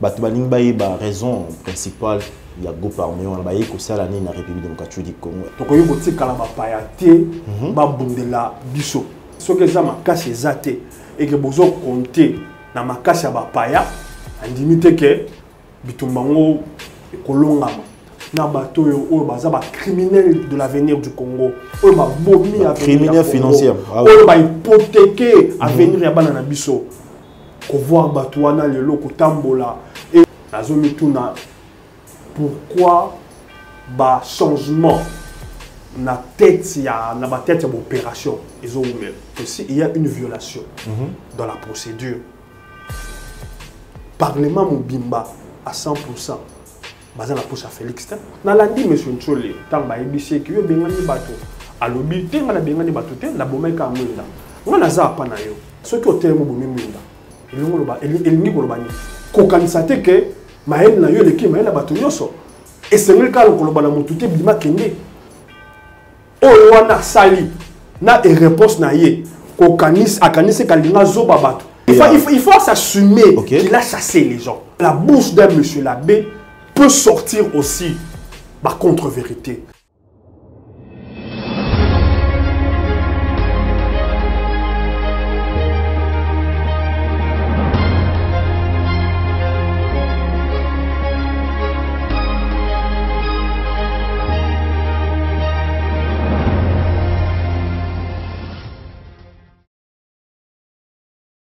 bato balingi bayeba raison principale ya groupe armé wana baye kosala nini na République démocratique du Congo. tokoki kotikala bapaya te babundela biso soki eza makasi eza te eke bozo konte na makasi ya bapaya andimi te ke bitumba ngo ekolongama na bato oyo baza ba criminel de l'avenir du Congo oyo ba bomi avenir criminel financier oyo ba hypothéquer avenir ya bana na biso ko voir bato wana lelo kotambola et nazomi tuna pourquoi ba changement na tête ya na ba tête ya opération ils ont aussi il y a une violation dans la procédure parlement mobimba à 100% baza na poche à Félix te na landi monsieur Nchole tant ba ebisi ki yo bengani bato alobi te ngana bengani bato te na bomeka mwinda ngana za pa na yo soki hotel mo bomi mwinda elingo loba elingi koloba ni kokanisa te ke mael na yo leki mael na bato nyonso esengeli kala koloba na mutu te bima kende oyo wana sali na réponse na ye kokanisa akanise kalinga zoba bato il faut s'assumer qu'il a chassé les gens. La bouche d'un monsieur l'abbé peut sortir aussi par contre-vérité.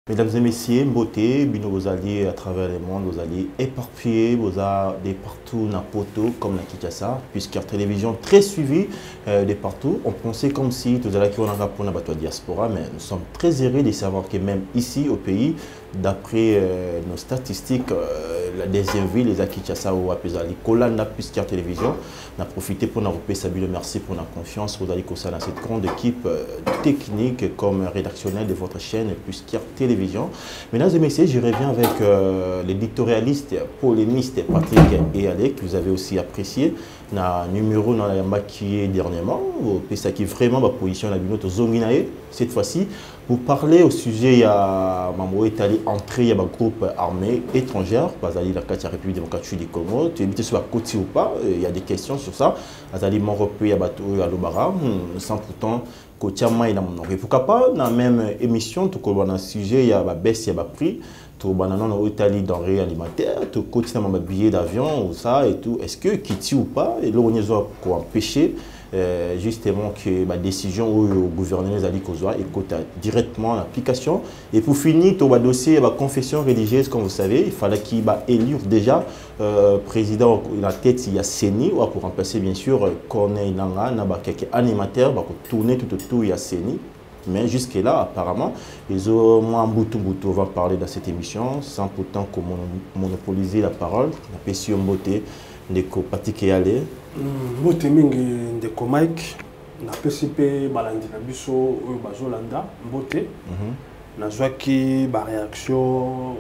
Mesdames et messieurs, beauté, bino vos alliés à travers le monde, vos alliés éparpillés, vos alliés partout na poto comme la Kinshasa, puisqu'il y a une télévision très suivie de partout. On pensait comme si tout à l'heure on a pour la diaspora, mais nous sommes très heureux de savoir que même ici au pays, d'après nos statistiques, la deuxième ville, les Kinshasa ou à Pesali, Kolanda, puisqu'il y a télévision, on a profité pour nous repayer Sabine, merci pour la confiance, vous allez dans cette grande équipe technique comme rédactionnelle de votre chaîne, puisqu'il y a télévision. Mesdames et messieurs, je reviens avec l'éditorialiste, polémiste Patrick et Alec, que vous avez aussi apprécié. Na numéro dans la maquillée dernièrement, ça qui vraiment ma position la binote Zonginae cette fois-ci pour parler au sujet il y a Mambo est allé entrer il y a un groupe armé étrangère pas aller la République démocratique du Congo tu es sur la côte ou pas il y a des questions sur ça azali mon repris à bateau à l'Obara sans pourtant kotiama ina mon et pourquoi pas dans la même émission tout comme dans sujet il y a ba baisse il y a ba prix tout banana en Italie denrées alimentaires tout quotidiennement ma billet d'avion ou ça et tout est-ce que quitter ou pas et l'on quoi empêcher justement que ma décision au gouvernement Ali Kozwa et directement l'application et pour finir tout le dossier la confession religieuse comme vous savez il fallait qu'il va élire déjà président la tête il y a Seni ou pour remplacer bien sûr Corneille Nanga n'a pas quelques animateurs va tourner tout autour il y a Seni mais jusque là apparemment ils ont moins boutou on va parler dans cette émission sans pourtant monopoliser la parole la passion beauté ndeko Patrick Yale mbote mingi ndeko Mike na PCP balandi na biso oyo bazolanda mbote nazwaki ba réaction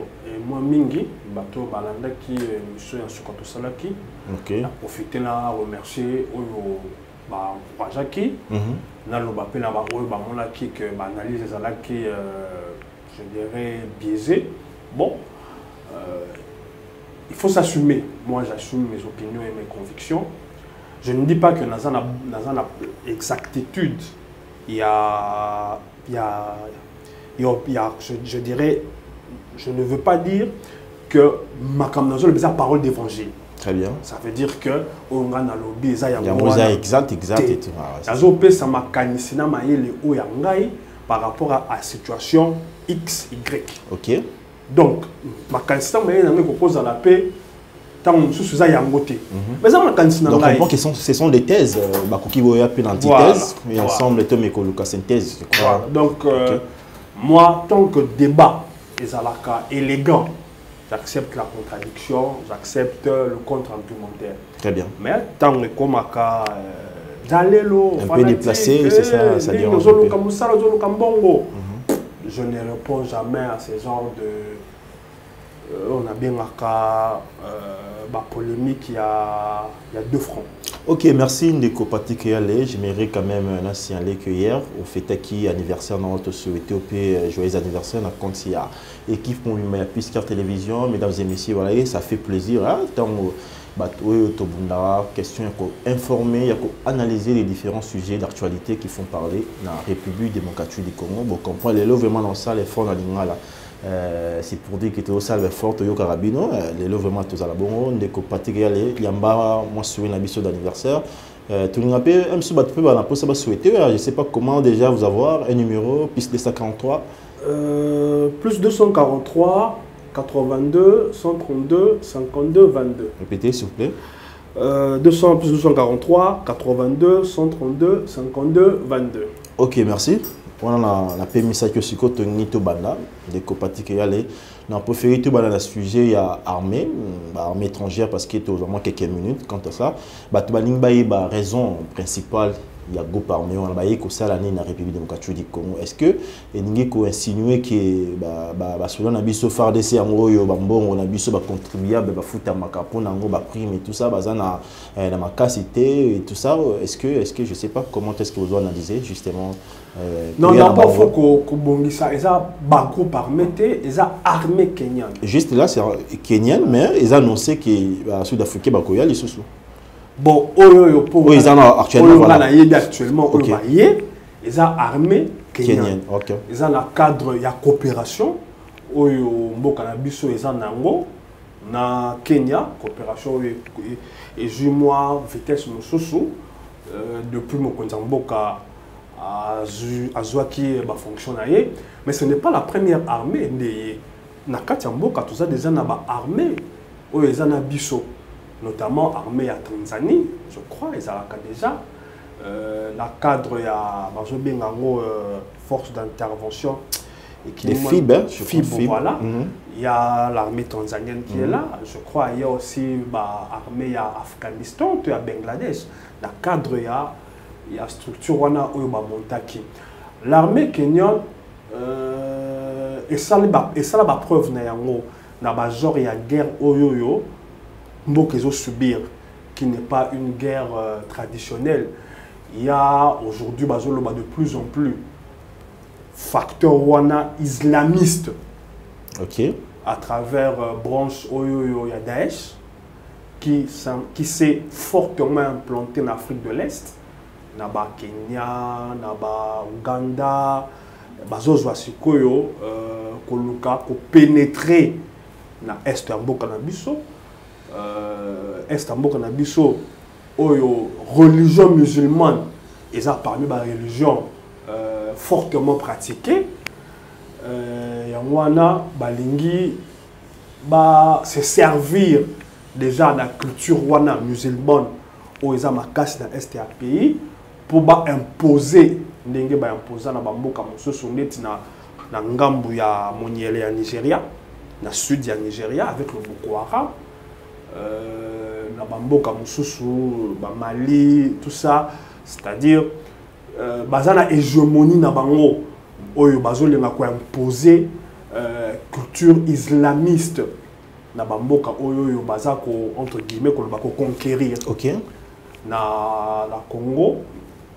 moi mingi bato balandaki mission ya suka tosalaki na profiter na remercier oyo ba encourageaki na loba pe na ba oyo bamonaki que ba analyse ezalaki je dirais biaisé bon il faut s'assumer. Moi, j'assume mes opinions et mes convictions. Je ne dis pas que dans une exactitude, je dirais, je ne veux pas dire que ma caméra est la parole d'évangile. Très bien. Ça veut dire que on a un lobby, exact. Ça m'a canisina par rapport à la situation X, Y. Ok. Donc, ma candidature propose à la paix, tant que je suis à Yangote. Mais ça, ma candidature. Donc, on comprend que ce sont des thèses. Qui vont appeler l'antithèse, mais ensemble, les thèmes écologiques, synthèse. Voilà. Donc, moi, tant que débat est élégant, j'accepte la contradiction, j'accepte le contre-argumentaire. Très bien. Mais tant que comme un peu déplacé, c'est ça, ça dit je ne réponds jamais à ces genres on a bien marqué polémique, il y a deux fronts. Ok, merci Ndeko Patrick Yale. J'aimerais quand même signaler que hier, au fait qui anniversaire dans notre souhaité joyeux anniversaire, on a compte il y a équipe pour la Piscar Télévision, mesdames et messieurs, voilà, ça fait plaisir. Tant question informer, analyser les différents sujets d'actualité qui font parler dans la République démocratique du Congo. Bon, comprendre les lots vraiment dans ça, les fonds dans l'ingala. C'est pour dire que tu as salve forte au Carabino, les lots vraiment tous à la bonne, des copains il y a moi sur une habitude d'anniversaire. Tu nous rappelles un peu ça souhaiter, je ne sais pas comment déjà vous avoir un numéro plus 243 plus 243 82 132 52 22. Répétez s'il vous plaît. 200 plus 243 82 132 52 22. Ok, merci. On a permis ça que si tu as banda des copains qui allaient on a préféré tout le sujet il y a armée étrangère parce qu'il y a vraiment quelques minutes quant à ça tu as raison principale il y a groupe armé on a ça l'année dans la République démocratique du Congo. Est-ce que il faut insinuer que selon biso FARDC angoyo bambongo na biso ba contribuable ba futa makapo nango ba prime et tout ça bazana na makasité et tout ça est-ce que je sais pas comment est-ce que vous analysez justement non pas faut que bongisa eza ba groupe armé eza armée kenyane juste là c'est kenyan mais ils annoncé que sud-africain ba koya lisusu. Bon, oui, ils en ont actuellement. Voilà. Actuellement, okay. Ils ont armée kenyane. Okay. Ils ont un cadre, il y a coopération. Ils ont na Kenya, coopération et jumeau vitesse Moussousou. Depuis mon Konzamboka à Zouaki fonctionne. Mais ce n'est pas la première armée. Na Katiamboka, tout ça, des armées. Ils ont biso. Notamment armée à Tanzanie, je crois, ils ont déjà. La cadre, il y a force d'intervention. Les FIB, voilà. Il y a l'armée tanzanienne qui est là. Je crois il y a aussi l'armée à Afghanistan, à Bangladesh. La cadre, il y a structure wana montaki. L'armée kenyane, et ça la preuve na genre il y a guerre oyoyo. Qu'ils ont subir, qui n'est pas une guerre traditionnelle. Il y a aujourd'hui de plus en plus facteur wana islamiste. Ok. À travers branche Oyoyo ya Daesh qui s'est fortement implanté en Afrique de l'Est, naba Kenya, naba Ouganda, bazozo sikoyo koluka pour pénétrer na est ya mboka na biso. Estambo Kanabiso, religion musulmane, ils ont parmi les religions fortement pratiquées. Yangwana, Balingi, se servir déjà de la culture wana musulmane, où ils ont ma casse dans l'Est pays, pour imposer, n'engue imposer na bamboka mosusu neti na ngambu ya moniele ya Nigeria, na sud ya Nigeria avec le Boko Haram. Na bamboka mususu Mali tout ça c'est-à-dire bazana hégémonie na bango oyo bazolenga ko imposer culture islamiste na bamboka oyo bazako entre guillemets ko bako conquérir. OK. Na la Congo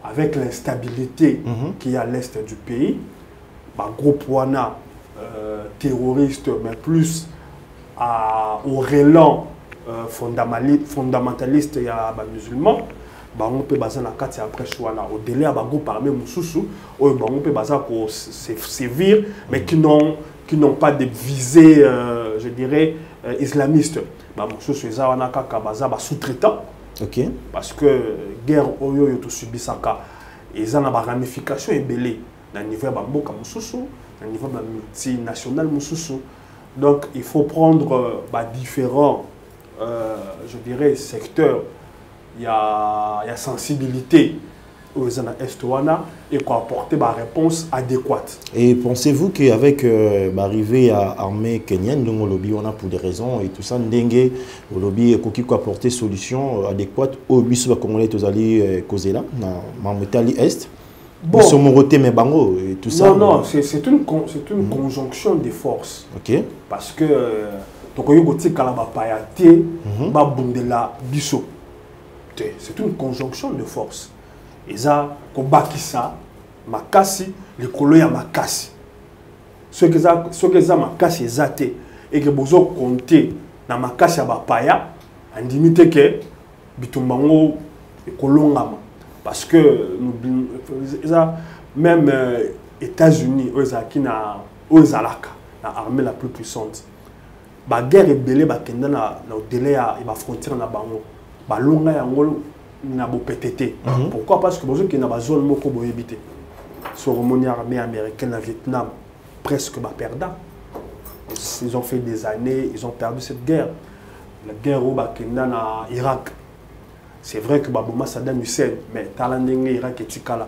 avec l'instabilité qu'il y a à l'est du pays groupe wana terroriste mais plus au relan fondamentaliste ya musulman bango pe baza na kati après choana au délai ya groupe armé mususu oyo bango pe baza ko sévir mais qui n'ont pas de visée je dirais islamiste mususu eza wana kaka baza sous-traitant. OK. Parce que guerre oyo yo to subisaka eza na ramification ebele na niveau ya mboka mususu na niveau ya multinational mususu. Donc il faut prendre différents je dirais secteurs. Il y a sensibilité aux Est-Ouana et qu'on apporter une réponse adéquate. Et pensez-vous qu'avec l'arrivée à l'armée kenyane, donc au lobby, on a pour des raisons et tout ça, Ndengue, au lobby, qui peut apporter des solutions adéquates au bis congolais, tous allés causer là, dans Mamouetali Est, bon, mais bango et tout ça. Non, c'est une conjonction des forces. OK. Parce que Donc il y a des payate, babundela biso. C'est une conjonction de force. Et ça, kobakisa, makasi, les colons ya makasi. Ce que ça makasi ezate et que bozo compter na makasi ya bapaya, andimite que bitumbango ekolongama. Parce que même États-Unis, aux Alaka, l'armée la plus puissante, la guerre est belée, la délai à la frontière na bango, la longue na bo PTT. Pourquoi? Parce que qu'il y a une zone moko bo éviter. Sur l'armée américaine au Vietnam, presque perdant. Ils ont fait des années, ils ont perdu cette guerre. La guerre au Irak. C'est vrai que Babouma Saddam Hussein, mais Talandenge, Irak et Tikala,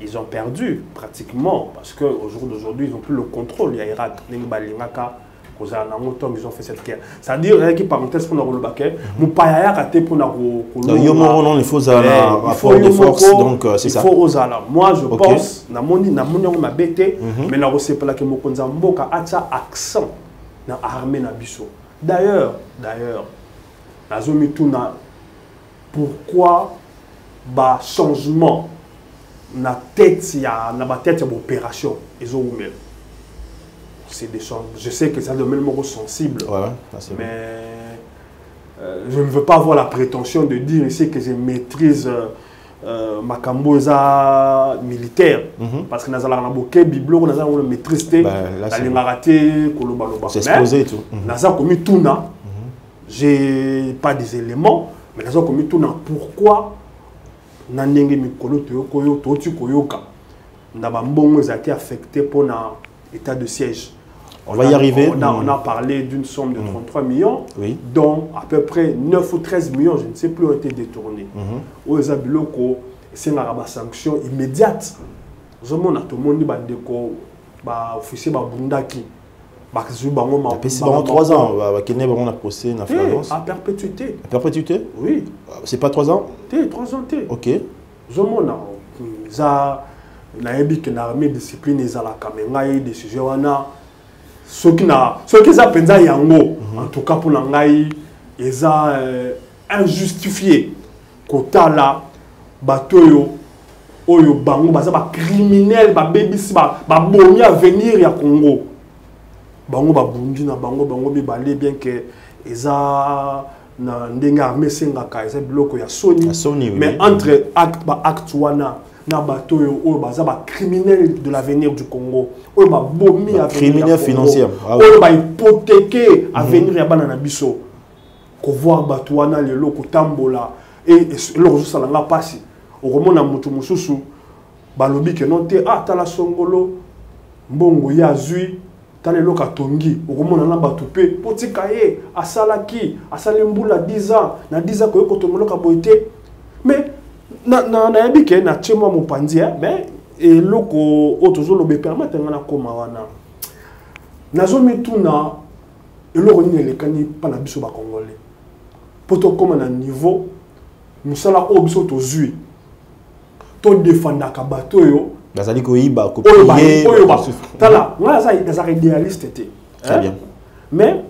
ils ont perdu pratiquement parce qu'au jour d'aujourd'hui, ils n'ont plus le contrôle. Il y a Irak, ils ont fait cette guerre. C'est-à-dire, avec parenthèse pour nous baquer, nous pas raté pour nous. Il faut un rapport de force, donc c'est ça. Il faut aux alarmes. Moi, je pense, na m'a bêté, mais na recette pas que mon konzamboka a accent dans l'armée na biso. D'ailleurs, la zone tourna. Pourquoi bah changement na tête ya na tête ya opération ils ont même c'est des choses je sais que c'est un domaine sensible mais je ne veux pas avoir la prétention de dire ici que je maîtrise ma camboza militaire parce que nous avons boké biblo nous avons maîtrisé la lingarate kolobaloba c'est exposé tout nous avons commis tout na j'ai pas des éléments. Mais nous avons commis tout pourquoi Nandenge Mikolo Toyokoyo Toti Koyoka Nabambongo a été affecté pour l'état de siège. On va y arriver. On a parlé d'une somme de 33 millions, oui. dont à peu près 9 ou 13 millions, je ne sais plus, ont été détournés. Aux Abiloko, c'est une sanction immédiate. Tout le monde dit que l'officier Bundaki. C'est pendant 3 ans. On a procès, on a flagrance. À perpétuité. À perpétuité? Oui. C'est pas 3 ans? 3 ans. Ok. L'armée discipline est à la caméra, des sujets. Ceux qui ont yango, en tout cas pour l'angaï, ils ont injustifié. Kota la, batoyo, oyo bango, baza criminel, babébis, babomi à venir ya Congo. Bango babundi na bango bibale bien que eza na ndenga armée sengaka eza biloko ya Sony mais entre acte wana na bato oyo baza ba criminel de l'avenir du Congo oyo ba bomi à criminel financier oyo ba hypothéquer avenir ya bana na biso ko voir bato wana lelo ko tambola et loro zo sala nga pasi okomona mutu mususu balobi ke non te tala songolo mbongo ya zui tale loka tongi okomona na bato pe potika ye asalaki mbula 10 ans na 10 ans ko yokotongoloka boite mais na yebike na tchemwa mopandia mais eloko otozolobe permettre ngana koma wana nazomituna eloko nini elekani pa na biso ba congolais poto koma na niveau musala o biso tozui to défendaka bato yo bazali koyiba copier tala moi ça idéaliste té très bien mais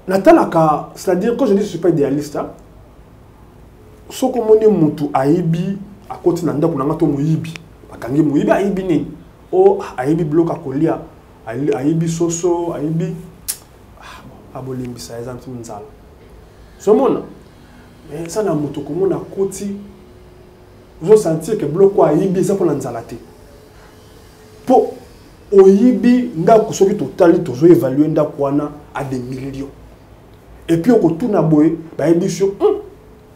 natalaka c'est-à-dire quand je dis je suis pas idéaliste hein soko moni mutu aibi akoti na ndako nanga to moyibi bakangi moyibi aibi nini o aibi bloka kolia aibi soso aibi abolimbisa exemple nzala somona mais ça na mutu komona koti vous sentir que bloco aibi ça pour nzala te po oyibi ndako soki totali tozo évaluer ndako wana à des millions et puis on tourne à boye ba aibi sur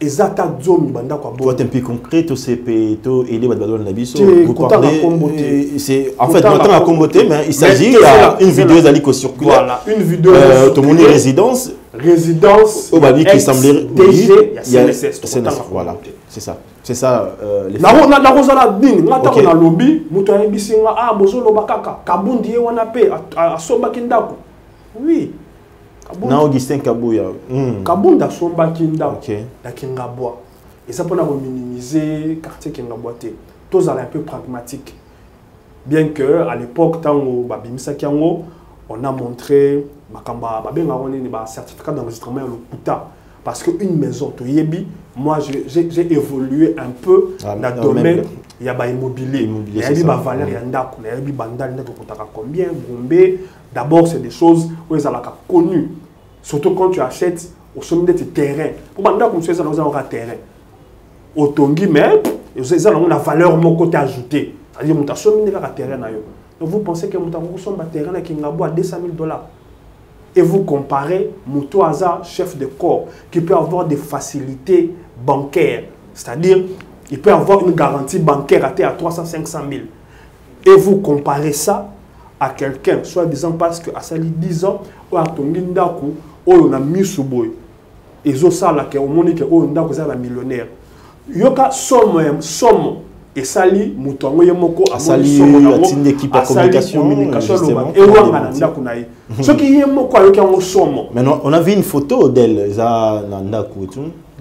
exacta zone banda kwa bo. Toi un peu concret to CP to aider badalo na biso vous parlez c'est en fait maintenant à comboter mais il s'agit une vidéo d'aliko circule voilà une vidéo to moni résidence au babi qui semblait DG il y a CNSS voilà c'est ça les na rozala dini ngata ko na lobby muto ayibisinga bozolo bakaka kabundi ye wana pe asomba kindako oui na Augustin Kabuya Kabunda somba kinda la Kingabwa et ça pour minimiser quartier Kingabwa té tous un peu pragmatique bien que à l'époque tant au Babimisa Kiango on a montré makamba babenga woni ba certificat d'enregistrement le kuta parce que une maison to yebi moi j'ai évolué un peu dans le domaine il y a ba immobilier il y a ba valeur ya ndako il y a ba ndali ndako kotaka combien Gombe d'abord c'est des choses où ils ont connu surtout quand tu achètes au sommet de terrain pour ba ndako monsieur ça nous a terrain otongi mais ils ont la valeur mon côté ajouté c'est-à-dire mon sommet de terrain na yo. Donc vous pensez que mon terrain qui ngabo à $200,000 et vous comparez Mouto Aza, chef de corps, qui peut avoir des facilités bancaires, c'est-à-dire il peut avoir une garantie bancaire à 300-500 000. Et vous comparez ça à quelqu'un, soit disant parce que à Sali 10 ans, ou à Tongindaku, ou on a mis sous boy. Et ça là, au monde que on a millionnaire. Yoka somme et Sali Moutongo Yemoko a Sali une équipe de communication et Wanganda Kunaï. Ce qui est moko avec un somme. Maintenant, on a vu une photo d'elle,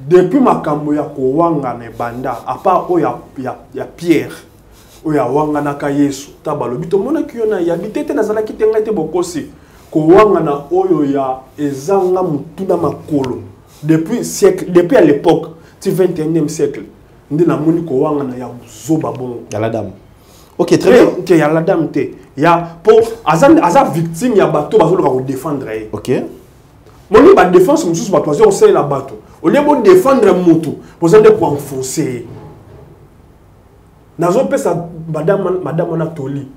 depuis ma kamboya ko Wangane Banda, à part où il y a Pierre, où il y a Wangana Kayesu, Tabalo, bito mona kiona ya bitete na zala kitenga ite bokosi. Ko Wangana oyo ya ezanga mutuna makolo. Depuis siècle, depuis à l'époque, du 21e siècle. Il y a la dame. Ok, très bien. Il y a la dame. Il y a pour Azan victime, il y a bateau pour défendre. Ok. Mon lieu de défense, je suis pas on sait la bateau. Au lieu de défendre moto, vous avez quoi enfoncer. Nazo pesa madame Anatoli.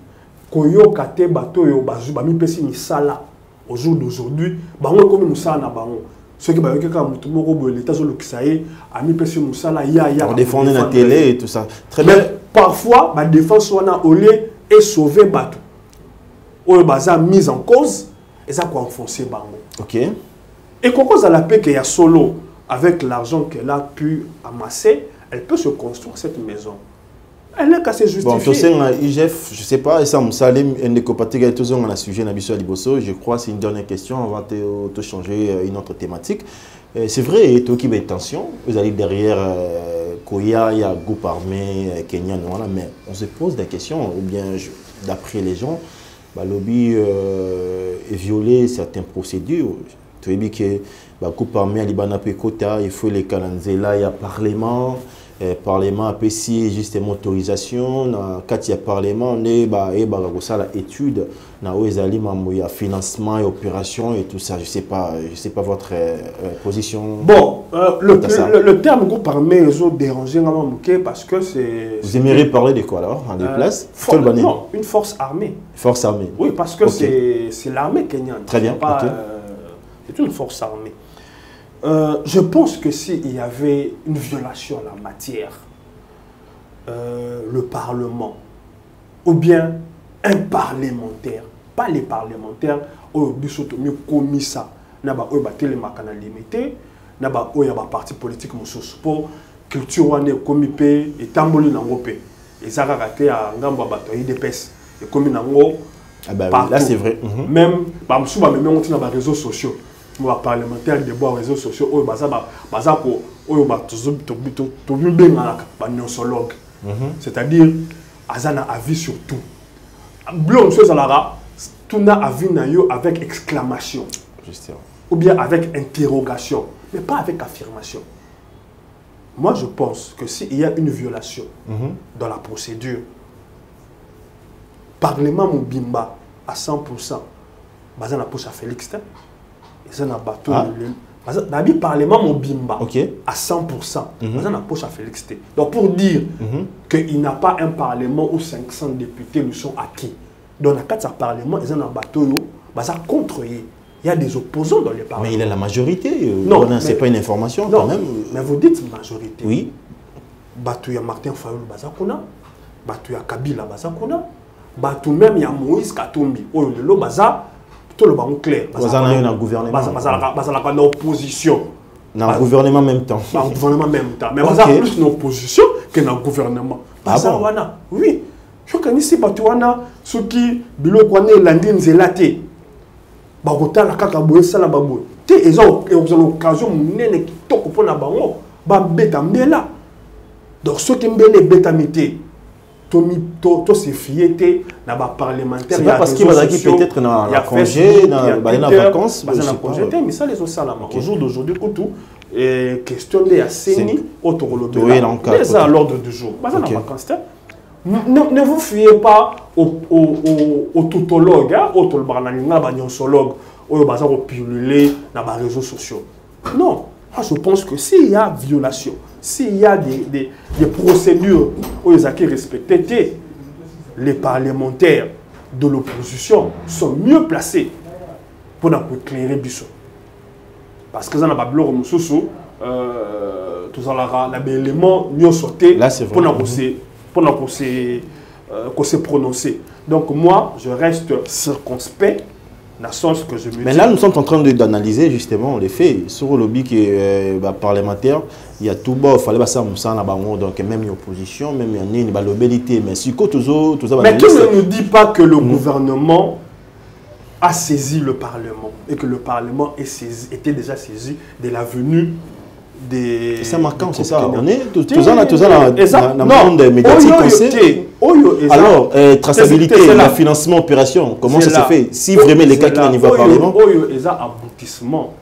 Koyo kate bateau yo bazu ba mi pesi ni sala au jour d'aujourd'hui, bango comme musala na bango. Ceux qui ont été l'État sur le Kisaï, a mis Pessi Moussala, on défendait la télé et tout ça. Très bien. Parfois, la défense soit au lieu et sauver Batou. Ou la mise en cause, et ça quoi enfoncer Bango. Ok. Et quand on a la paix qu'il y a solo, avec l'argent qu'elle a pu amasser, elle peut se construire cette maison. Elle n'est qu'à se justifier. Bon, tu sais, IGF, je ne sais pas, ça Salim, un des compatriotes, on a sujet Nabiso Liboso. Je crois que c'est une dernière question. On va te changer une autre thématique. C'est vrai, toi qui mets attention, vous allez derrière Koya, il y a un groupe armé kenyan, voilà, mais on se pose des questions, ou bien d'après les gens, le lobby est violé certaines procédures. Tu as dit que le groupe armé à Libana Pekota, il faut les calendriers là, il y a parlement. Parlement a payé justement autorisation quand il y a parlement on est la étude il y a financement et opération et tout ça. Je sais pas votre position. Bon, le terme groupe armé est dérangé parce que c'est. Vous aimeriez parler de quoi alors en déplace? Non, une force armée. Force armée. Oui, parce que c'est l'armée kenyane. Très bien. C'est une force armée. Je pense que s'il y avait une violation en la matière, le Parlement, ou bien un parlementaire, pas les parlementaires, au mieux commis ça, n'a pas télémakana limité, n'a pas parti politique pour culture wane commis et tamboli nangope et ça a raté à ngamba bato IDPS et commis nango. Là c'est vrai. Même on dans les réseaux sociaux. Moi, parlementaire de bois réseaux sociaux, c'est-à-dire, Azana avis sur tout. Blum, tout n'a avis avec exclamation. Ou bien avec interrogation, mais pas avec affirmation. Moi, je pense que s'il y a une violation dans la procédure, Parlement Moubimba à 100%, Bazan la poche à Félix, c'est un bateau. Le Parlement Mobimba à 100%. C'est un poche à Félix. Donc pour dire qu'il n'a pas un Parlement où 500 députés lui sont acquis. Dans le cadre de ce Parlement, il y a un bateau contre lui. Il y a des opposants dans le Parlement. Mais il a la majorité. Non, ce n'est pas une information quand même. Mais vous dites majorité. Oui. Bateau il y a Martin Fayoul Bazakuna. Bateau il y a Kabila Bazakuna. Bateau même il y a Moïse Katumbi. Oh le Baza. Tout le monde clair. Vous avez un gouvernement. Vous avez une opposition. Dans le gouvernement en même temps. Dans le gouvernement en même temps. Mais vous avez plus d'opposition que dans le gouvernement. Ah bon? Oui. Je connais ici, ceux qui ont landine zélate. Bagota la kakaboye sala baboye. Ils ont l'occasion de pour la bango. Ba beta mbela. Donc ceux qui mbele beta mité. to se fiété na ba parlementaire. C'est pas parce qu'il va peut-être dans la congé, dans vacances, mais ça les salama. Au jour d'aujourd'hui, tout question de Yasseni, les à l'ordre du jour. Ne vous fiez pas au tautologue, au tolbrananinsologue, au bazar au pilulé dans les réseaux sociaux. Non, je pense que s'il y a violation, s'il y a des procédures où ils ont respecté, les parlementaires de l'opposition sont mieux placés pour éclairer Bissot. Parce que ça n'a pas bloqué Moussoussou, tout ça là, l'élément mieux sauté pour se prononcer. Donc moi, je reste circonspect. Dans le sens que je me mais là, nous sommes en train d'analyser justement les faits. Sur le lobby qui est parlementaire, il y a tout bas, il fallait passer à Moussa, donc même l'opposition, même il y a l'obélité. Mais si tout ça. Mais qui ne nous dit pas que le gouvernement a saisi le Parlement et que le Parlement était déjà saisi de la venue des. C'est marquant, c'est ça. On est tout ça dans le monde médiatique. Alors, traçabilité, le financement, opération, comment ça se fait? Si vraiment les cas qui n'arrivent pas au Parlement. Ils ont aboutissement.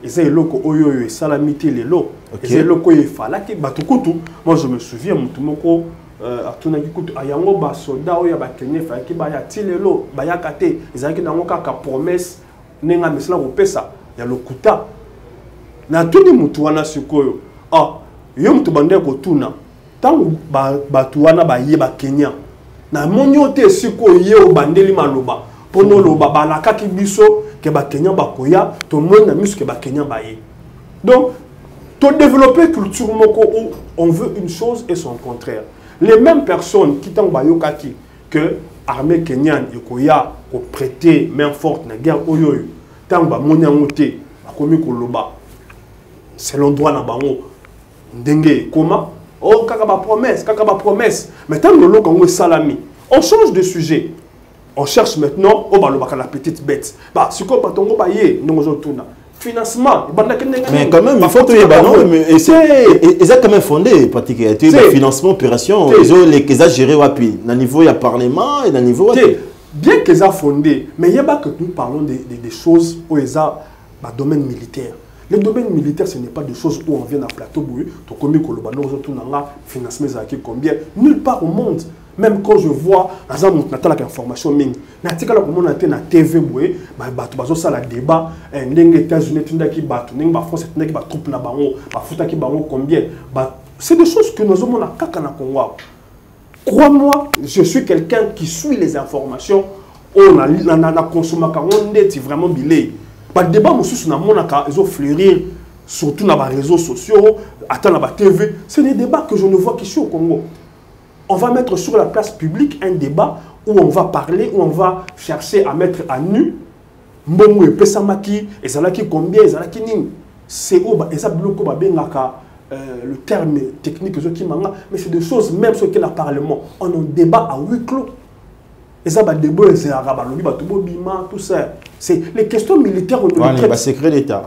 Ils ont loko oyo salamité les lots. Ils ont loko fala ki batukutu. Moi je me souviens mutumoko atuna kikutu ayango ba soda oya ba Kenya fa ki ba ya tilelo ba ya kate. Ils ont ki nango kaka promesse nenga mesla ko pesa ya lokuta. Na tuni mutu wana sikoyo. Yo mutu bande ko tuna. Tangu batu wana ba ye ba Kenya. Na monyote sikoyo ye o bandeli maloba. Pono loba balaka ki biso ke ba Kenya ba koya to mona misu ke ba Kenya ba ye. Donc to développer culture moko où on veut une chose et son contraire. Les mêmes personnes qui t'ont ba yokaki que armée kenyane yokoya ko prêter main forte na guerre oyoyo. Tangu ba monya ngote akomi ko loba. Selon droit na bango ndenge comment kaka ba promesse mais tant que l'on salami on change de sujet, on cherche maintenant la petite bête si quoi patongo ba yé nous tourna financement mais quand même il faut que mais c'est quand même fondé pratiquer financement opération ils ont les géré wapi na niveau ya parlement et na niveau bien qu'ils a fondé mais il y a pas que nous parlons des choses où ils a domaine militaire. Le domaine militaire, ce n'est pas des choses où on vient à plateau bouillé, tu commis que le ballon financement combien nulle part au monde. Même quand je vois, dans un information ming, n'article comme on a été na TV bouillé, ça la débat, n'eng États-Unis qui battent, n'eng France qui bat troupe na bango, foota qui bango combien, c'est des choses que nous avons na kaka na Congo. Crois-moi, je suis quelqu'un qui suit les informations. On a consommé quand on est vraiment bilé. Le débat, ils ont fleuri, surtout dans les réseaux sociaux, dans la TV. C'est des débats que je ne vois qu'ici au Congo. On va mettre sur la place publique un débat où on va parler, où on va chercher à mettre à nu Mbongo et Pesamaki, et Zalaki combien, et Zalaki Ning. C'est où le terme technique, mais c'est des choses, même ce qu'est le Parlement. On a un débat à huis clos. Et ça, tout ça. C'est les questions militaires. Secret d'État.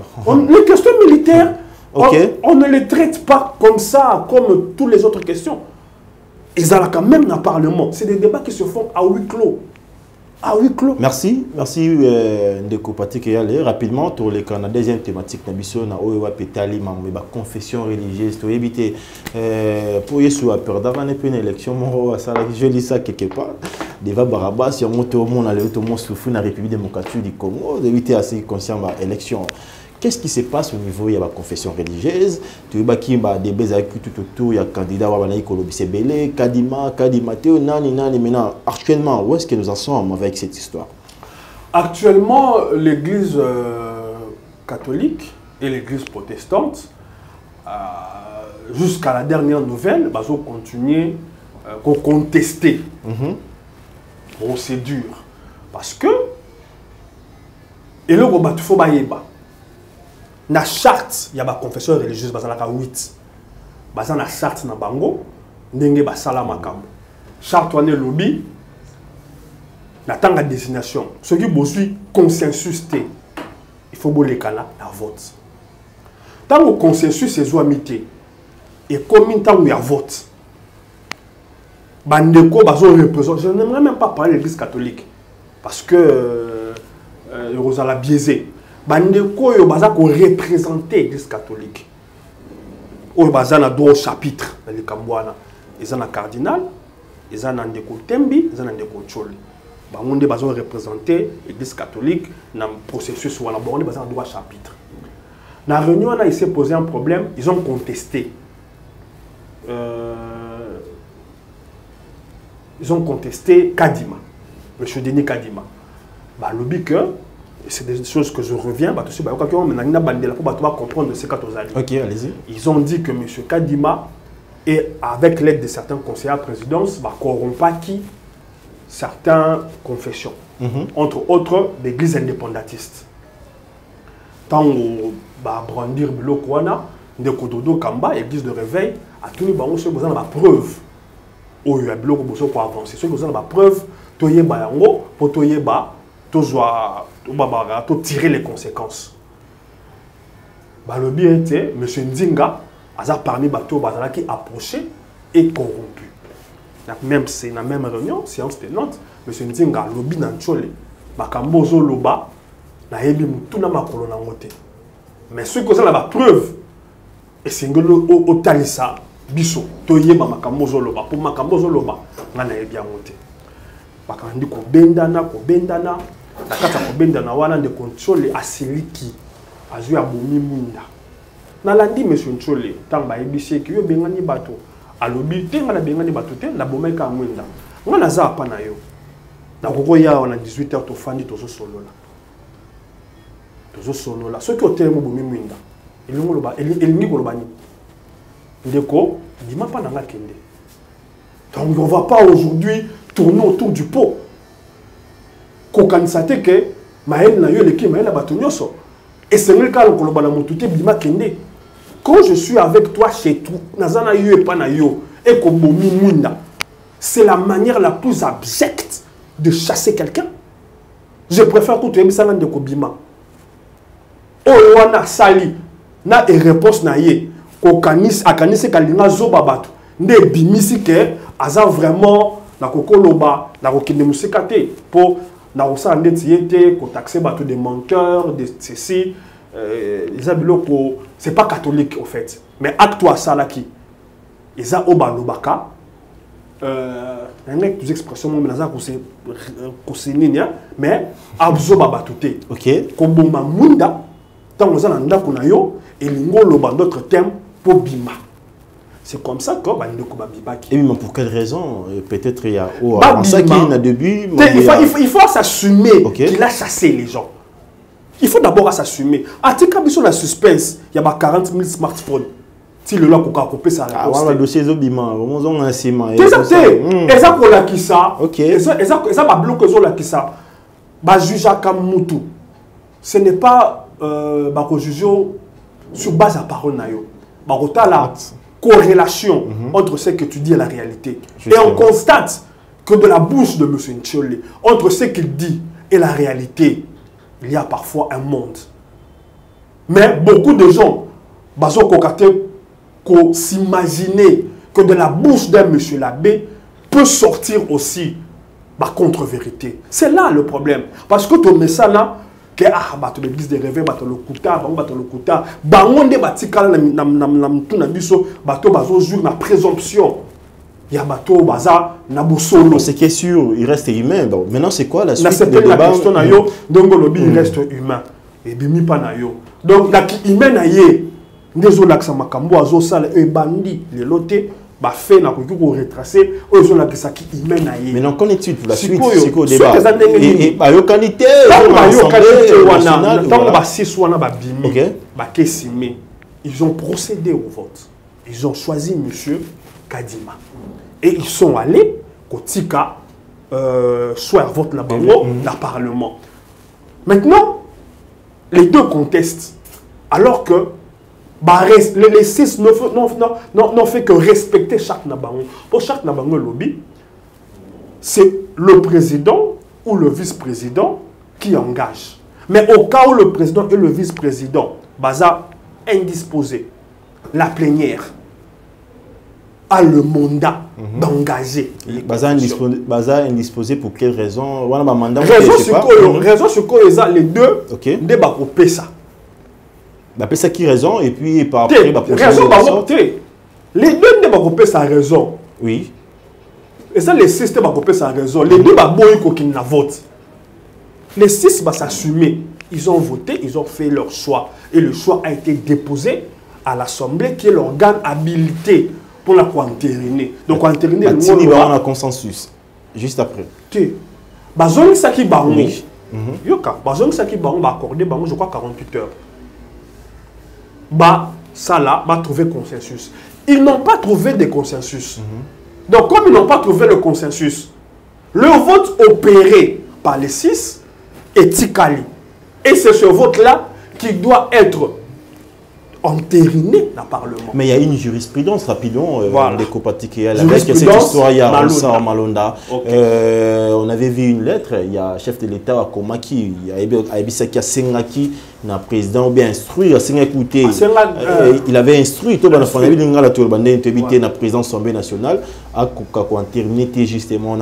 Les questions militaires, on ne les traite pas comme ça, comme toutes les autres questions. Ils ont quand même un Parlement. C'est des débats qui se font à huis clos. À huis clos. Merci. Merci Ndeko Patrick Eyale. Rapidement, pour les Canadiens, deuxième thématique, Oewa Petali, ma confession religieuse, pour éviter, pour Yeshua, peur d'avoir une élection, je lis ça quelque part. Deva Baraba, si on monte au monde, on monte souffrir dans la République démocratique du Congo, d'éviter assez conscient de l'élection. Qu'est-ce qui se passe au niveau de la confession religieuse? Tu vois qu'il y a des baies avec tout autour, il y a candidat Wabanaï Kolobisebele, Kadima, Kadimateo, Nani, maintenant. Actuellement, où est-ce que nous en sommes avec cette histoire? Actuellement, l'église catholique et l'église protestante, jusqu'à la dernière nouvelle, ont continué à contester procédure. Parce que, et le Robat, il faut baïeba. Na charte, il y a une confession religieuse, il y a 8. Il y a une charte na bango, il y a sala makambo. Charte wane lobby, na tanga destination. Ce qui est consensus, il faut que les la vote. Tant que consensus est zoamité, et combien de temps il y a vote, Bandeko bazo représente. Je n'aimerais même pas parler de l'Église catholique parce que Rosala biaisé. Bandeko yo baza ko représenter l'Église catholique. Oyo baza na droit chapitre dans les Kambwana. Ils ont un cardinal, ils ont un ndeko Tembi, ils ont un ndeko Tcholi. Bangonde bazo représenter l'Église catholique dans le processus où on a borné baza un droit chapitre. Dans la réunion là, il s'est posé un problème, ils ont contesté. Ils ont contesté Kadima, M. Denis Kadima. Bah, le but que c'est des choses que je reviens, bah, tout comprendre ce qu'est. Ok, allez-y. Ils ont dit que M. Kadima, et avec l'aide de certains conseillers à la présidence, bah, corrompaki certaines confessions, entre autres l'église indépendantiste. Tant que bah, brandir Bilokwana, de Kododo Kamba, église de réveil, à tous les bancs, ceux qui ont la preuve. Où il y a Biloko pour avancer. Ceux qui ont la preuve, toye bayango, pour toye ba, to tirer les conséquences. Bah, le bien était, M. Ndinga, parmi les bateaux qui approché et corrompu. Même c'est la même réunion, séance tenante, M. Ndinga, lobby Nanchole, Makambozo Loba, na yebi mutuna makolo na ngote. Mais ceux qui ont la preuve, et c'est au Talissa, biso, toyeba Makambozo Loba, pour Makambozo Loba, na yebi ngote. Bakandi ko bendana, na kata ko bendana wana de contrôle asiliki, azu ya bomi mwinda. Nalandi M. Nchole, tant ba ebisi ki yo bengani bato, alobi te ngana bengani bato te na bomeka mwinda. Ngana za pa na yo. Na koko ya wana 18h to fandi tozo solola. Tozo solola. Ceux qui ont tellement bomi mwinda. Elingo loba, elingi ko loba ni. Ndeko, dima pa na nga kende. Donc on va pas aujourd'hui tourner autour du pot. Kokanisate ke mael na yo leki mael na bato nyoso. Et c'est le cas où bima kende. Quand je suis avec toi chez toi, nazana yo et pana yo et kobomi munda, c'est la manière la plus abjecte de chasser quelqu'un. Je préfère que tu aies ça de kobima. Oh wana sali na et réponse na ye ko kanis akanise kalinga zoba bato nde bimisi ke aza vraiment na kokoloba na kokinde musikate pour na osa ndeti yete ko taxer bato des menteurs de ceci c'est pas catholique au fait mais acte toi ça là qui eza oba lobaka avec des expressions mais naza ko se ninia mais absoba batuté OK ko bomba munda tant oza na ndako na yo elingo loba d'autres termes pour bima. C'est comme ça que et mais pour quelle raison? Peut-être il y a ça qui n'a début. Il faut s'assumer qu'il a chassé les gens. Il faut d'abord s'assumer. À tika biso la suspense, il y a 40 000 smartphones. Si le loi a coupé sa réponse. Ah, le dossier Zobima, on a un ciment. Eza ko la kisa. OK. Eza ba bloquer zo la kisa. Ba juge comme mutu. Ce n'est pas ba ko juger sur base à parole na yo. Ba ko la corrélation entre ce que tu dis et la réalité. Et on constate que de la bouche de M. Nchole, entre ce qu'il dit et la réalité, il y a parfois un monde. Mais beaucoup de gens, s'imaginer que de la bouche d'un monsieur l'abbé peut sortir aussi la contre-vérité. C'est là le problème. Parce que tu mets ça là, que bato l'église de réveil bato le kuta bangonde batikala na biso bato bazo jour na présomption ya bato baza na bosolo. Ce qui est sûr, il reste humain. Donc maintenant c'est quoi la suite de débat? La question na yo donc lobi il reste humain et bimi pa na yo. Donc la ki humain na ye ndezo laksa makambo azo sala e bandi le loté ba fait na ko retracer ozo la kisa ki humain na ye. Maintenant qu'en est-il pour la suite? C'est quoi le débat? Et ba yo qualité ils ont procédé au vote. Ils ont choisi monsieur Kadima et ils sont allés kotika soit vote la bango dans parlement. Maintenant les deux contestent alors que les 6 n'ont fait que respecter chaque nabango. Pour chaque nabango lobby, c'est le président ou le vice-président qui engage. Mais au cas où le président et le vice-président, baza indisposé, la plénière, a le mandat d'engager. Baza indisposé pour quelle raison? Raison sur quoi les deux ne va pas ça. Ça qui raison et puis par après raison les deux ne vont pas sa raison. Oui. Et ça les six ne vont pas sa raison. Les deux va qui n'a vote. Les six va s'assumer. Ils ont voté, ils ont fait leur choix et le choix a été déposé à l'Assemblée qui est l'organe habilité pour la entériner. Donc entériner le monde a consensus juste après. Tu bazon ça qui ba oui. Yoka bazon ça qui ba on va accorder je crois 48 heures. Ça là va trouver consensus. Ils n'ont pas trouvé de consensus. Donc comme ils n'ont pas trouvé le consensus, le vote opéré par les six est Tikali. Et c'est ce vote-là qui doit être entériné dans le Parlement. Mais il y a une jurisprudence rapidement des Copatiqués. Avec cette histoire, il y a Ronsard Malonda. On avait vu une lettre, il y a un chef de l'État à Komaki, il y a Ebisaki à Sengaki, le président a bien instruit, il avait instruit, tout le président de l'Assemblée nationale à entériner justement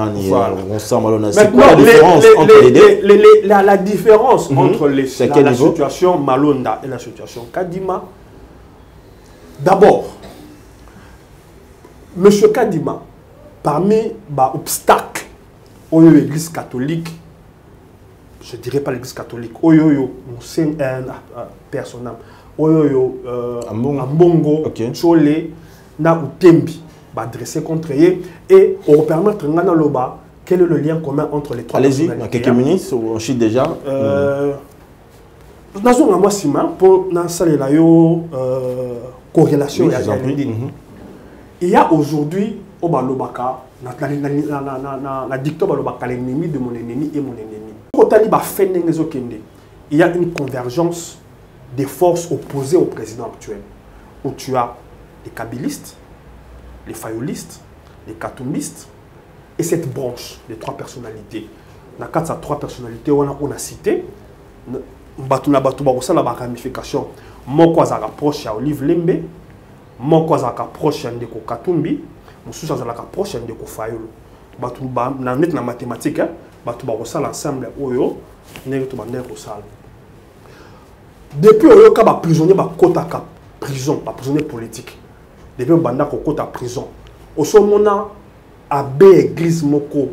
Ronsard Malonda. C'est quoi la différence entre les deux? La différence entre la situation Malonda et la situation Kadima. D'abord, M. Kadima, parmi les obstacles aux l'église catholique, je ne dirais pas l'église catholique, c'est un personnage, Ambongo, Chole, na Utembi, adressé contre eux, et on permettre quel est le lien commun entre les trois personnalités. Allez-y, dans quelques minutes, on chute déjà. Nous avons un ciment pour la corrélation. Il y a aujourd'hui, au Balobaka, la dictée Balobaka, l'ennemi de mon ennemi et mon ennemi. Il y a une convergence des forces opposées au président actuel. Où tu as les kabylistes, les fayolistes, les katumbistes et cette branche des trois personnalités. Dans le cadre de ces trois personnalités, on a cité. La ramification. Moko za approche à Olive Lembe, moko za approche à Ndeko Katumbi, moussou za approche à Ndeko Fayolo. Batu ba na net na mathématique, batu ba rosala ensemble oyo, neto ba ndeko sala. Depuis oyo ka ba prisonnier ba kota ka prison, ba prisonnier politique. Depuis banda ko kota prison. Oso mona abe église moko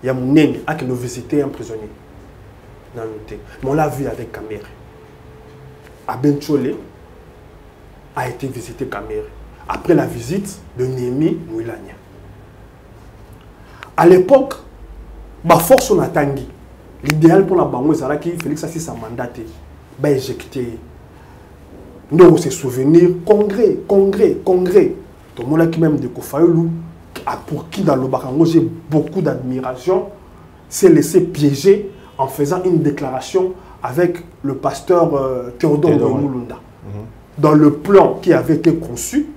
ya munene a que nous visiter un prisonnier. Mais on l'a vu avec Kamere. Aben Chole a été visité Kamere. Après la visite de Némi Mouilania. À l'époque, force on a tangi. L'idéal pour la banque, c'est que Félix Assis a mandaté. Éjecté. Nous se souvenir, congrès. Tout le monde qui même de Kofayoulou, pour qui dans le Bakango j'ai beaucoup d'admiration, s'est laissé piéger en faisant une déclaration avec le pasteur Théodore Mulunda. Dans le plan qui avait été conçu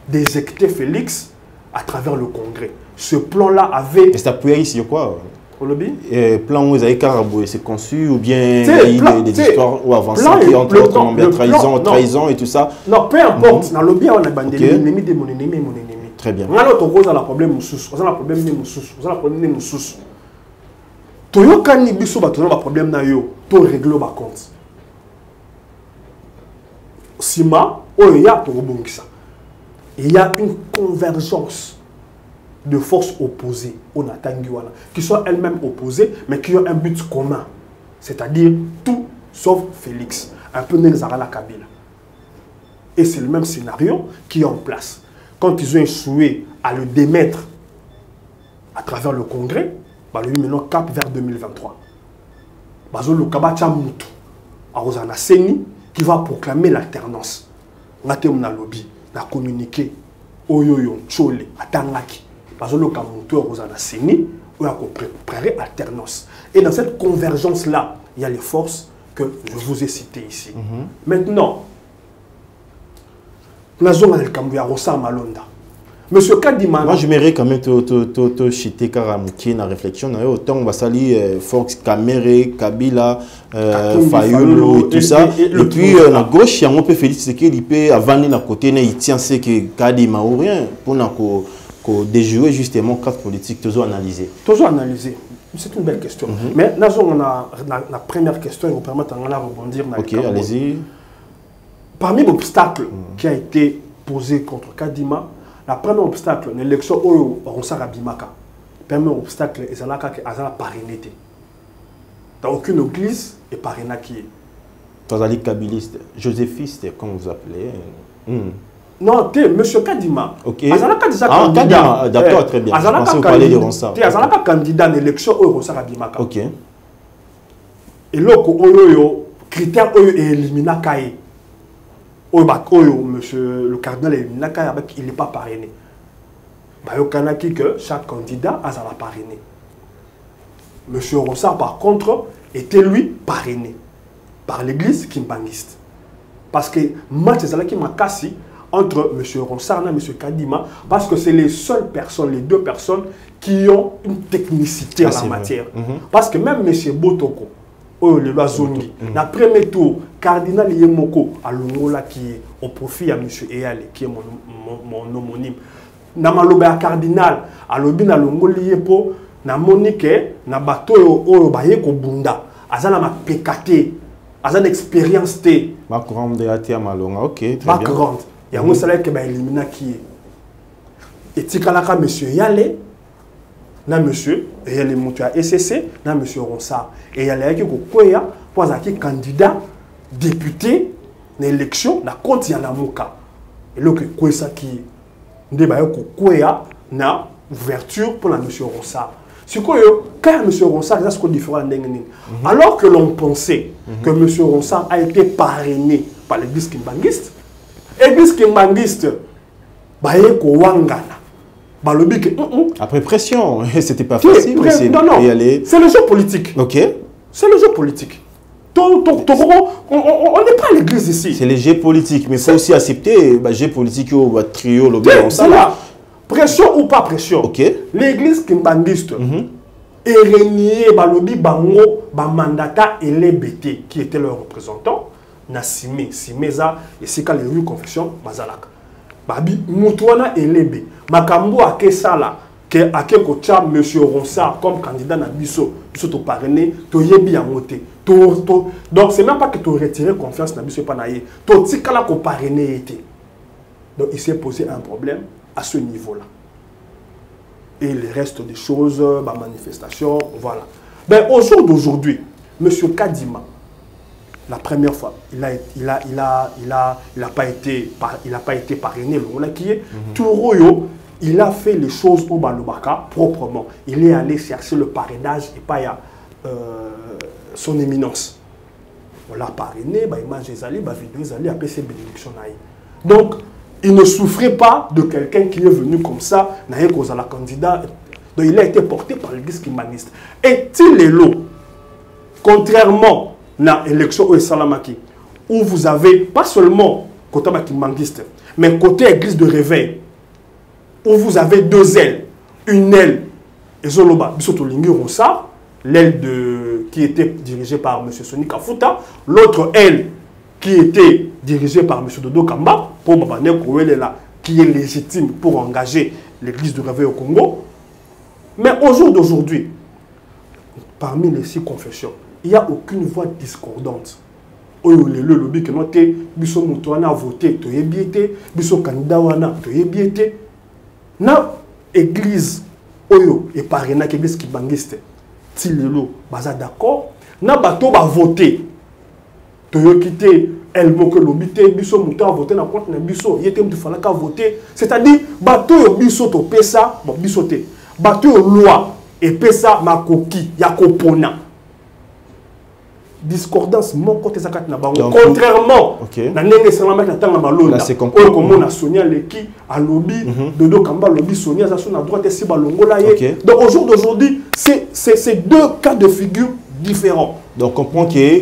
d'éjecter Félix à travers le Congrès. Ce plan-là avait... Et c'est appuyé sur quoi? Le plan où vous avez caraboué, c'est conçu ou bien il y a des histoires ou avancées qui entre autres trahison et tout ça? Non, peu importe. Dans le lobby, on a bandé l'ennemi de mon ennemi et mon ennemi. Très bien. On a un problème on a un problème de Toyo kani biso bato na problème na yo to régler ba compte. Sima oya to bongisa. Il y a une convergence de forces opposées au Natangiwana qui sont elles-mêmes opposées mais qui ont un but commun, c'est-à-dire tout sauf Félix, un peu Nelzara Kabila. Et c'est le même scénario qui est en place. Quand ils ont échoué à le démettre à travers le Congrès, lui maintenant cap vers 2023. Le Kabacha Moutou, Arosana Seni, qui va proclamer l'alternance. On a lobby, on a communiqué, Oyoyo, Chole, Atangaki. Le Kabacha Arosana Seni, on a préparé l'alternance. Et dans cette convergence-là, il y a les forces que je vous ai citées ici. Maintenant, la zone de Ronsard Malonda. Monsieur Kadima. Moi, je m'aimerais quand même te chiter Karamouki dans la réflexion. Autant on va saluer Fox, Kamere, Kabila, Fayulu et tout ça. Et puis, à gauche, on peut féliciter qu'il peut avancer à côté, il tient ce que Kadima ou rien pour déjouer justement quatre politiques toujours analysées. Toujours analysées. C'est une belle question. Mais là, on a la première question, il vous permet de rebondir. Ok, allez-y. Parmi les obstacles qui a été posé contre Kadima, la première obstacle, l'élection où on s'est rabimaka. Le premier obstacle, c'est la parrainité. Dans aucune église, et parrainat qui est. Tozali kabiliste, joséphiste, comme vous appelez. Non, monsieur Kadima. Ok. Azalaka déjà candidat. D'accord, très bien. Je pensais que vous parlez de Ronsard. Azalaka candidat à l'élection où on s'est rabimaka. Ok. Et là, le critère est éliminé. Monsieur le cardinal il n'est pas parrainé. Il y que chaque candidat a la parrainé. Monsieur Ronsard, par contre, était lui parrainé par l'église kimbangiste. Parce que match qui m'a cassé entre monsieur Ronsard et monsieur Kadima, parce que c'est les seules personnes, les deux personnes qui ont une technicité en la matière. Parce que même monsieur Botoko, le Loazongi, dans le premier tour, cardinal Yemoko à Longola qui est au profit à M. Eyale, qui est mon homonyme. Dans le cardinal, à l'obin à Longoli Yepo, na Monique, na bateau au Bayeko Bunda, Azana ma pécaté, Azana expérience T. Background de Atia Malonga, ok, très bien. Background. Il y a un salaire qui va éliminer qui est. Et Tikalaka, M. Yale, na monsieur, et il y a les moutons à SCC, na monsieur Ronsard. Et il y a les Koya, pour être candidat, député, dans l'élection, na compte Yanamuka. Et là, que ça qui débat Koya, na ouverture pour la monsieur Ronsard. C'est quoi, quand monsieur Ronsard, il y a ce qu'on différent. Alors que l'on pensait que monsieur Ronsard a été parrainé par l'église kimbangiste, l'église kimbangiste, bah, il y a Wangana. Après pression, c'était pas facile. Non, c'est le jeu politique. Ok. C'est le jeu politique. On n'est pas à l'église ici. C'est le jeu politique, mais il faut aussi accepter le jeu politique au trio, le pression ou pas pression. Ok. L'église kimbangiste est renié balobi bango mandata et les BT qui étaient leurs représentants. Nassime, Simeza et Sika les rues confession Bazalaka. Babi Moutouana et Lebe. Makambo a Kesala, que a Kekocha, monsieur Ronsard, comme candidat na Bisso, surtout parrainé, to yebi a monté. Donc, c'est même pas que tu retiré confiance na Bisso Panaye. To Tikala ko parrainé était. Donc, il s'est posé un problème à ce niveau-là. Et le reste des choses, ma manifestation, voilà. Ben, au jour d'aujourd'hui, monsieur Kadima, la première fois, il n'a pas été parrainé, Touroyo, il a fait les choses au Balobaka proprement. Il est allé chercher le parrainage et pas son éminence. On l'a parrainé, image des alliés, vidéo des alliés, après ses bénédictions. Donc, il ne souffrait pas de quelqu'un qui est venu comme ça, n'a cause à la candidat. Donc, il a été porté par l'église kimbangiste. Et Tilelo, contrairement dans l'élection au Salamaki, où vous avez pas seulement côté kimbangiste, mais côté église de réveil, où vous avez deux ailes. Une aile, Ezoloba, Bissotolingi Ronsard, l'aile qui était dirigée par M. Soni Kafuta, l'autre aile qui était dirigée par M. Dodo Kamba, pour Babane Kouelela, qui est légitime pour engager l'église de réveil au Congo. Mais au jour d'aujourd'hui, parmi les 6 confessions, il n'y a aucune voix discordante. Le lobby que nous avons, Bisso Moutouana a voté, tu es biété, Bisso Kandawana, tu es biété. Na église, Oyo, et parrainage, l'église qui bangiste, Tilelo, baza d'accord, na bateau va voter. Tu es quitté, elle m'a que lobby, Bisso Moutouana a voté, na compte na Bisso, il était falaka voter. C'est-à-dire, bateau Bisso to pesa, bon Bisso te, bateau loi, et pesa ma coquille, yakopona. Discordance mon côté zakat na bango contrairement na ndenge salama na tanga malonda o comme on a Sonia Leki à lobby Dodo Kamba lobby Sonia za sur la droite et si balongola ye. Donc au jour d'aujourd'hui c'est deux cas de figure différents. Donc on comprend que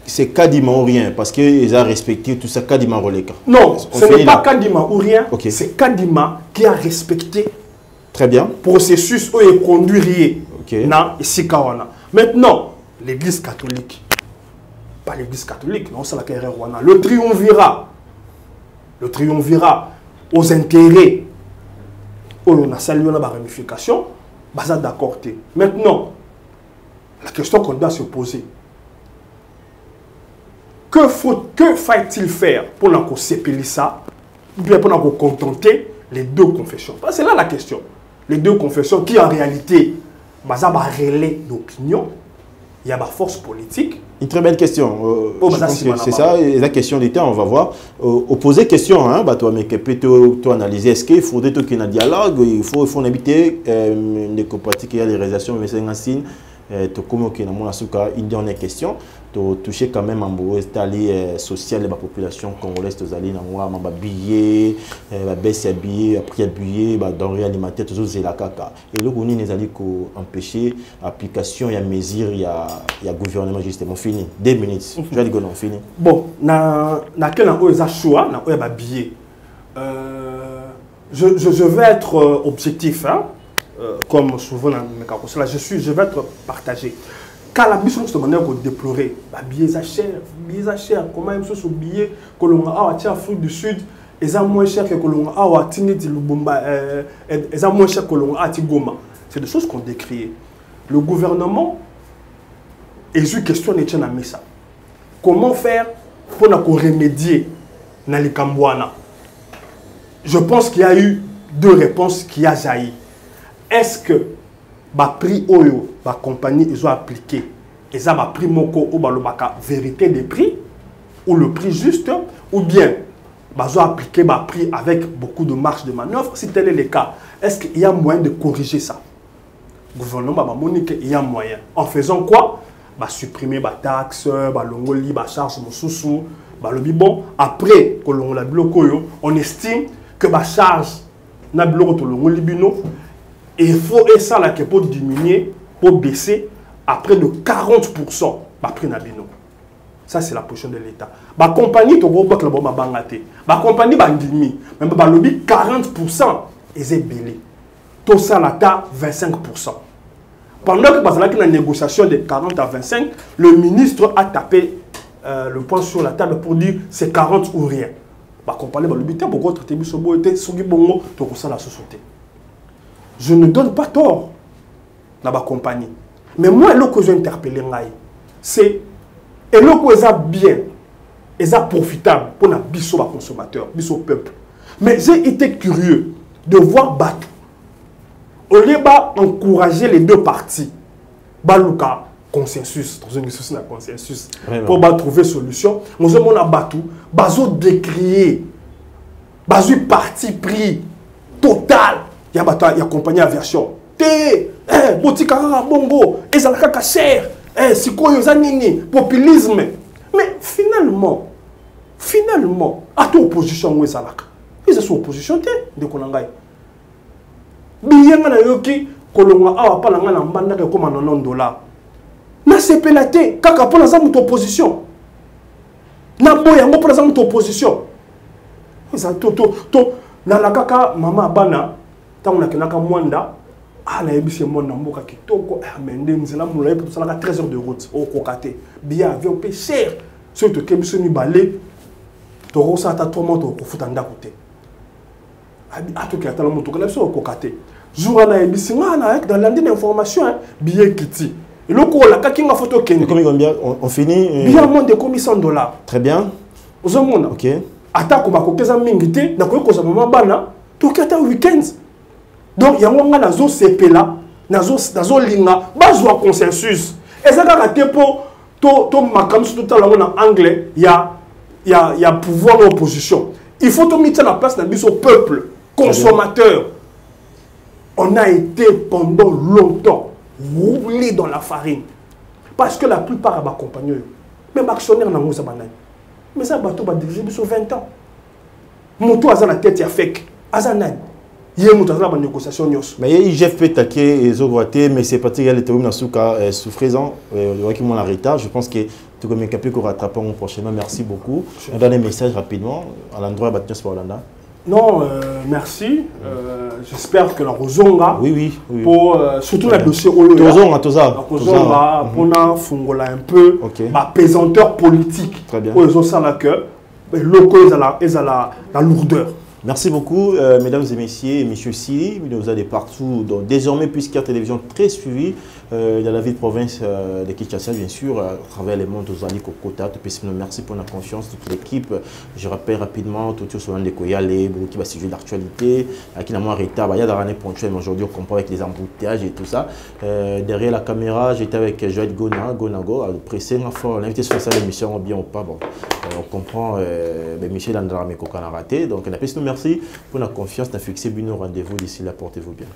c'est Kadima ou rien, parce qu'ils ont respecté tout ça, Kadima Roleka. Non, ce n'est pas Kadima ou rien, c'est Kadima qui a respecté. Très bien. Processus où il conduit ici Kawana. Maintenant, l'église catholique, pas l'église catholique, non, c'est la carrière Rwanda. Le triumvirat aux intérêts, où on a salué la ramification, bah d'accord. Maintenant, la question qu'on doit se poser, que faut-il faire pour nous séparer ça, ou bien pour nous contenter les deux confessions? C'est là la question. Les deux confessions qui en réalité, bah ça va relais d'opinion, il y a ma force politique. Une très belle question. C'est ça, la question d'État, on va voir. Poser question, hein, bah, toi, mais que peut analyser. Est-ce qu'il faudrait qu'il y ait un dialogue? Il faut éviter les coopératives, il y a les réalisations, mais c'est un signe. Comme il y a une question. Toucher quand même en beau état social de la population congolaise, les alliés dans billets, baisse billets, après billets, denrées alimentaires, tout ça c'est la caca. Et là on est allé empêcher l'application et la mesure, il y a gouvernement justement fini. 2 minutes. Je vais dire non fini. Bon, na quel an ils a choix, na oya billets. Je vais être objectif, hein, comme souvent dans mes cas, je vais être partagé. Quand la mission se demande de déplorer, billets à cher, comment ils sont billets que l'on a à Afrique du Sud, ils sont moins chers que l'on a à Tiniti Lubumba, ils sont moins chers que l'on a à Tigoma. C'est des choses qu'on décrit. Le gouvernement, et je question de Tchana Messa, comment faire pour nous remédier dans les Kambouana? Je pense qu'il y a eu 2 réponses qui ont jailli. Est-ce que ba prix oyo ba compagnie ils ont appliqué et ça ba prix moko ou ba le baka vérité des prix ou le prix juste ou bien ba ont appliqué ba prix avec beaucoup de marge de manœuvre? Si tel est le cas, est-ce qu'il y a moyen de corriger ça? Le gouvernement ba monique il y a moyen en faisant quoi? Ba supprimer ba taxe, ba longoli ba charge mosusu, ba le bon après que l'on la bloqué on estime que ba charge na bloqué to longoli bino. Et il faut ça là pour diminuer, pour baisser à près de 40% par prix Nabino. Ça c'est la position de l'État. La compagnie to go bak la bomba bangate. La compagnie bandimi, même ba lobby 40% et belé. Tout ça là ta 25%. Pendant que parce que la négociation de 40 à 25, le ministre a tapé le point sur la table pour dire c'est 40 ou rien. La compagnie ba lobby pourquoi traiter bisobo était sogi bongo to ko ça la société. Je ne donne pas tort dans ma compagnie. Mais moi, ce que j'ai interpellé, c'est que c'est bien, c'est profitable pour les consommateurs, les peuple. Mais j'ai été curieux de voir Batou. Au lieu d'encourager les deux parties, Balouka, consensus, pour trouver solution, nous avons Batou, Bazo décrié, Bazo parti pris total. Il y a compagnie aviation. Botikara bongo, ezalaka cher. Sikoyo zanini, populisme. Mais finalement, à toute opposition où ezalaka. Ils sont opposition de konangai. Biyanga na yoki kolonga awa pa nga na mbanda ke koma $90. Na sepelate kaka pona za muto opposition. Na boya ngo pona za muto opposition. Ils to na la kaka mama bana. Tant on a qu'un mwanda, ah la ébissé mwanda mboka kitoko, amende nzela moulay pour ça la 13 heures de route au kokate. Bien avion peu cher, surtout que monsieur ni balé, toro ça ta 3 mois au futanda côté. Ah tout qui attend le moto que là sur au kokate. Jour à la ébissé na dans l'andine information billet kiti. Et le ko la kakinga photo ken. Combien on finit bien moins de combien $100. Très bien. Aux hommes OK. Attaque ko bakokeza mingité na ko ko mama bana, to kata weekends. Donc, il y a un nazo sepela, nazo linga, bazwa consensus. Et ça quand tu to makam tout à l'heure en anglais, il y a pouvoir de l'opposition. Il faut te mettre la place dans au peuple, consommateur. On a été pendant longtemps roulé dans la farine. Parce que la plupart de mes compagnons, même actionnaires dans nos abandons. Mais ça bateau va diriger sur 20 ans. Mon toit a la tête ya fake, azanane. il y a une négociation. Mais il y a fait taquer et zograté, mais c'est parti, il y a les théories dans souffrant, qui m'ont arrêté. Je pense que tu as capé qu'on rattrape prochainement. Merci beaucoup. On donne un message rapidement à l'endroit de Baptiste Orlanda. Non, merci. J'espère que la Rosonga, oui. pour surtout le dossier Oloya, Rosonga, pour fungola un peu, ma pesanteur politique. Très bien. Pour les autres, là que locaux, ils ont la lourdeur. Merci beaucoup, mesdames et messieurs, et monsieur Sili, vous allez partout, donc désormais, puisqu'il y a télévision très suivie dans la ville de province de Kinshasa, bien sûr, à travers les mondes aux alliés Kokota, merci pour la confiance, toute l'équipe. Je rappelle rapidement, tout sur le Koyale, qui va suivre l'actualité, qui n'a moins arrêté, il y a des années ponctuelles, mais aujourd'hui, on comprend avec les embouteillages et tout ça. Derrière la caméra, j'étais avec Joël Gonago, pressé, l'invité sur ça, l'émission, bien ou pas, bon, on comprend, mais Michel Andra, mais qu'on a raté, donc on a merci pour la confiance, on a fixé un rendez-vous d'ici là, portez-vous bien.